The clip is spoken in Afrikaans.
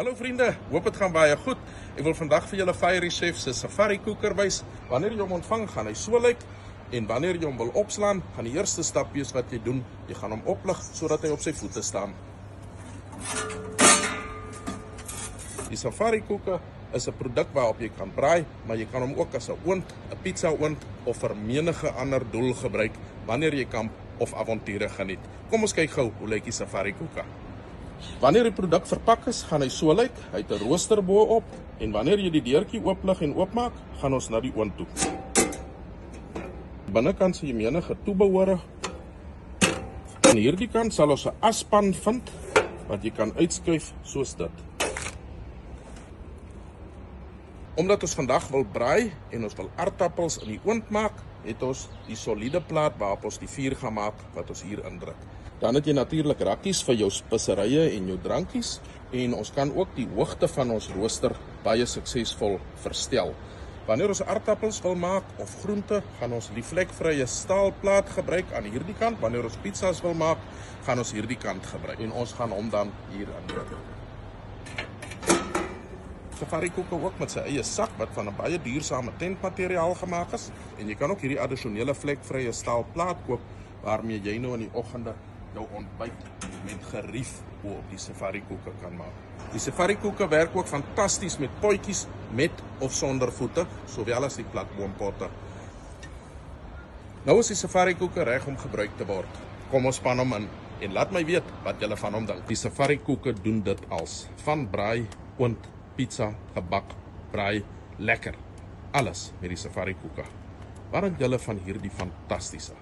Hallo vriende, hoop het gaan baie goed. Ek wil vandag vir julle Fiery Chef se safari koeker wys. Wanneer jy hom ontvang, gaan hy so lyk. En wanneer jy hom wil opslaan, gaan die eerste stap wees wat jy doen, jy gaan hom oplig sodat hy op sy voete staan. Die safari koeker is 'n produk waarop jy kan braai, maar jy kan hom ook as 'n oond, 'n pizza oond of vir menige ander doel gebruik wanneer jy kamp of avonture geniet. Kom ons kyk gou hoe lyk die safari koeker. Wanneer die produk verpak is, gaan hy so lyk. Hy het 'n rooster bo-op en wanneer jy die deurtjie ooplig en oopmaak, gaan ons na die oond toe. Binnekant sien jy menige toebehore. Aan hierdie kant sal ons 'n aspan vind wat jy kan uitskuif soos dit. Omdat ons vandag wil braai en ons wil aardappels in die oond maak, het ons die soliede plaat waarop ons die vuur gaan maak wat ons hier indruk. Dan het jy natuurlik rakkies vir jou speserye en jou drankies en ons kan ook die hoogte van ons rooster baie suksesvol verstel. Wanneer ons aardappels wil maak of groente, gaan ons die vlekvrye staalplaat gebruik aan hierdie kant. Wanneer ons pizzas wil maak, gaan ons hierdie kant gebruik en ons gaan hom dan hier indruk. Safari koeker ook met sy eie sak wat van 'n baie duursame tentmateriaal gemaak is en jy kan ook hierdie addisionele vlekvrye staalplaat koop waarmee jy nou in die oggende jou ontbyt met gerief op die safari koeker kan maak. Die safari koeker werk ook fantasties met potjies met of sonder voete, sowel as die platboompotte. Nou is die safari koeker reg om gebruik te word. Kom ons span hom in en laat my weet wat julle van hom dink. Die safari koeker doen dit als van braai, oond, pizza, gebak, braai, lekker. Alles met die safari koeker. Wat dink julle van hierdie fantastiese